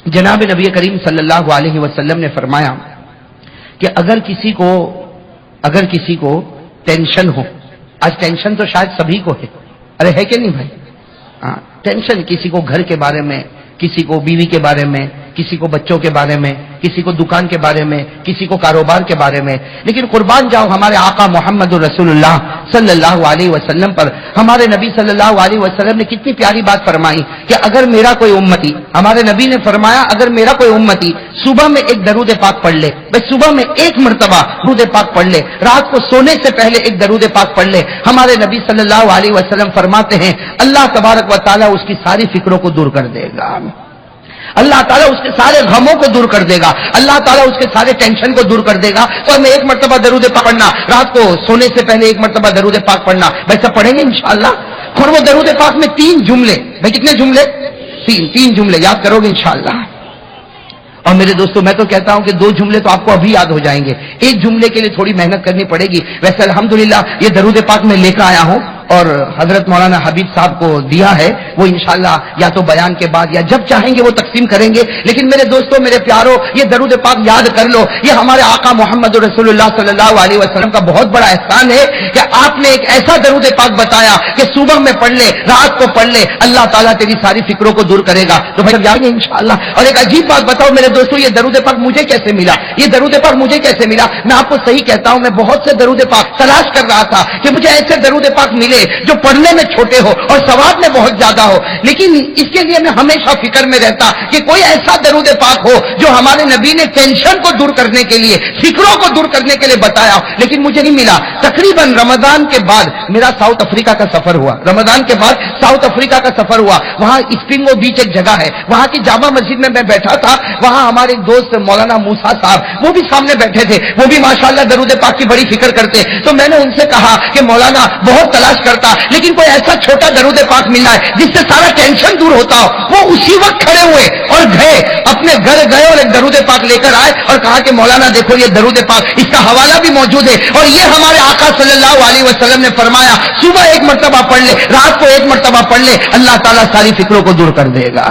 जनाब नबी करीम सल्लल्लाहु अलैहि वसल्लम ने फरमाया कि अगर किसी को टेंशन हो, आज टेंशन तो शायद सभी को है, अरे है कि नहीं भाई? हाँ, टेंशन किसी को घर के बारे में, किसी को बीवी के बारे में, किसी को बच्चों के बारे में, किसी को दुकान के बारे में, किसी को कारोबार के बारे में। लेकिन कुर्बान जाओ हमारे आका मोहम्मद रसूलुल्लाह सल्लल्लाहु अलैहि वसल्लम पर। हमारे नबी सल्लल्लाहु अलैहि वसल्लम ने कितनी प्यारी बात फरमाई कि अगर मेरा कोई उम्मती, हमारे नबी ने फरमाया अगर मेरा कोई उम्मती सुबह में एक दरूद पाक पढ़ ले, भाई सुबह में एक मर्तबा दरूद पाक पढ़ ले, रात को सोने से पहले एक दरूद पाक पढ़ ले, हमारे नबी सल्लल्लाहु अलैहि वसल्लम फरमाते हैं अल्लाह तबारक व तआला उसकी सारी फिक्रों को दूर कर देगा, अल्लाह ताला उसके सारे गमों को दूर कर देगा, अल्लाह ताला उसके सारे टेंशन को दूर कर देगा। तो हमें एक मर्तबा दरूद पाक पढ़ना, रात को सोने से पहले एक मर्तबा दरूद पाक पढ़ना, वैसा पढ़ेंगे इंशाअल्लाह। और वो दरूद पाक में 3 जुमले, भाई कितने जुमले? 3 जुमले याद करोगे इंशाअल्लाह। और मेरे दोस्तों मैं तो कहता हूं कि 2 जुमले तो आपको अभी याद हो जाएंगे, 1 जुमले के लिए थोड़ी मेहनत करनी पड़ेगी। वैसे अल्हम्दुलिल्लाह ये दरूद पाक मैं लेकर आया हूं और हजरत मौलाना हबीब साहब को दिया है, वो इंशाअल्लाह या तो बयान के बाद या जब चाहेंगे वो तकसीम करेंगे। लेकिन मेरे दोस्तों, मेरे प्यारों, ये दरूद पाक याद कर लो, ये हमारे आका मोहम्मद रसूलुल्लाह सल्लल्लाहु अलैहि वसल्लम का बहुत बड़ा एहसान है कि आपने एक ऐसा दरूद पाक बताया कि सुबह में पढ़ ले, रात को पढ़ ले, अल्लाह ताला तेरी सारी फिक्रों को दूर करेगा। तो भाई जाएंगे इंशाअल्लाह। और एक अजीब बात बताओ मेरे दोस्तों, ये दरूद पाक मुझे कैसे मिला? ये दरूद पाक मुझे कैसे मिला? मैं आपको सही कहता हूं, मैं बहुत से दरूद पाक तलाश कर रहा था कि मुझे ऐसे दरूद पाक मिले जो पढ़ने में छोटे हो और सवाब में बहुत ज्यादा हो। लेकिन इसके लिए मैं हमेशा फिक्र में रहता कि कोई ऐसा दरूद पाक हो जो हमारे नबी ने टेंशन को दूर करने के लिए, फिक्रों को दूर करने के लिए बताया, लेकिन मुझे नहीं मिला। तकरीबन रमजान के बाद मेरा साउथ अफ्रीका का सफर हुआ, रमजान के बाद साउथ अफ्रीका का सफर हुआ। वहां स्प्रिंगो बीच एक जगह है, वहां की जामा मस्जिद में मैं बैठा था। वहां हमारे दोस्त मौलाना मूसा साहब वो भी सामने बैठे थे, वो भी माशाअल्लाह दरूद पाक की बड़ी फिक्र करते। तो मैंने उनसे कहा कि मौलाना बहुत तलाश करता, लेकिन कोई ऐसा छोटा दरूद पाक मिला है जिससे सारा टेंशन दूर होता हो। वो उसी वक्त खड़े हुए और गए, अपने घर गए और एक दरूद पाक लेकर आए और कहा कि मौलाना देखो ये दरूद पाक, इसका हवाला भी मौजूद है और ये हमारे आका सल्लल्लाहु अलैहि वसल्लम ने फरमाया सुबह एक मर्तबा पढ़ ले, रात को एक मर्तबा पढ़ ले, अल्लाह ताला सारी फिक्रों को दूर कर देगा।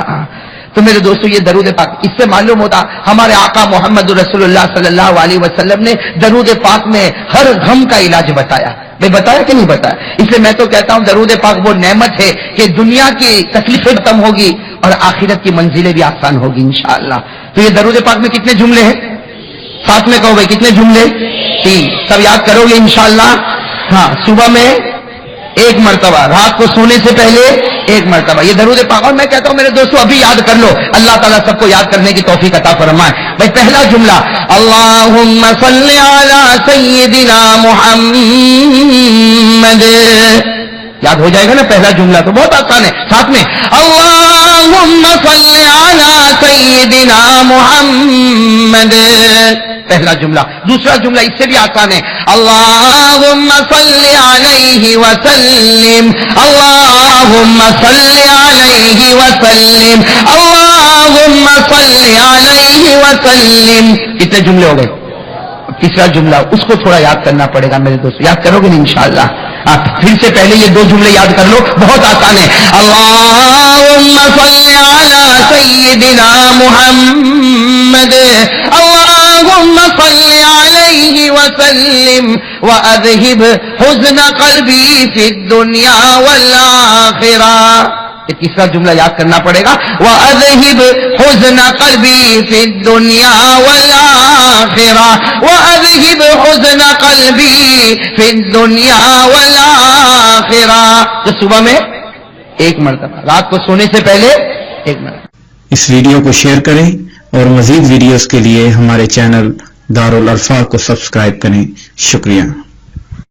तो मेरे दोस्तों ये दरूद पाक, इससे मालूम होता हमारे आका मोहम्मद रसूलुल्लाह सल्लल्लाहु अलैहि वसल्लम ने दरूद पाक में हर गम का इलाज बताया। मैं बताया कि नहीं बताया? इसलिए मैं तो कहता हूं दरूद पाक वो नेमत है कि दुनिया की तकलीफें खत्म होगी और आखिरत की मंजिलें भी आसान होगी इंशाअल्लाह। तो ये दरूद पाक में कितने जुमले हैं? साथ में कहो भाई कितने जुमले? 3। सब याद करोगे इंशाअल्लाह। हाँ, सुबह में एक मर्तबा, रात को सोने से पहले एक मर्तबा, ये दरूद पाक। और मैं कहता हूं मेरे दोस्तों अभी याद कर लो, अल्लाह ताला सबको याद करने की तौफीक अता फरमाए। भाई पहला जुमला अल्लाहुम्मा सल्ली अला सय्यिदिना मुहम्मद, याद हो जाएगा ना पहला जुमला? तो बहुत आसान है। साथ में अल्लाहुम्मा सल्ली अला सय्यिदिना मुहम्मद, पहला जुमला। दूसरा जुमला इससे भी आसान है, अल्लाहुम्मा सल्ली अलैहि वसल्लिम, अल्लाहुम्मा सल्ली अलैहि वसल्लिम, अल्लाहुम्मा सल्ली अलैहि वसल्लिम। कितने जुमले हो गए? तीसरा जुमला, उसको थोड़ा याद करना पड़ेगा मेरे दोस्तों, याद करोगे ना इंशाअल्लाह। फिर से पहले ये 2 जुमले याद कर लो, बहुत आसान है। अल्लाहुम्मा सल्ली अला सय्यिदिना मुहम्मद, अल्लाहुम्मा सल्ली अलैहि वसल्लिम व अज़हिब हुज़्न क़ल्बी फ़िद दुनिया वल आखिरह। ये तीसरा जुमला याद करना पड़ेगा, व अज़हिब हुज़्न क़ल्बी फ़िद दुनिया वल आखिरह, व अज़हिब हुज़्न क़ल्बी फ़िद दुनिया वल आखिरह। तो सुबह में एक मर्तबा, रात को सोने से पहले एक मर्तबा। इस वीडियो को शेयर करें और मजीद वीडियोस के लिए हमारे चैनल दारुल अल्फाज़ को सब्सक्राइब करें। शुक्रिया।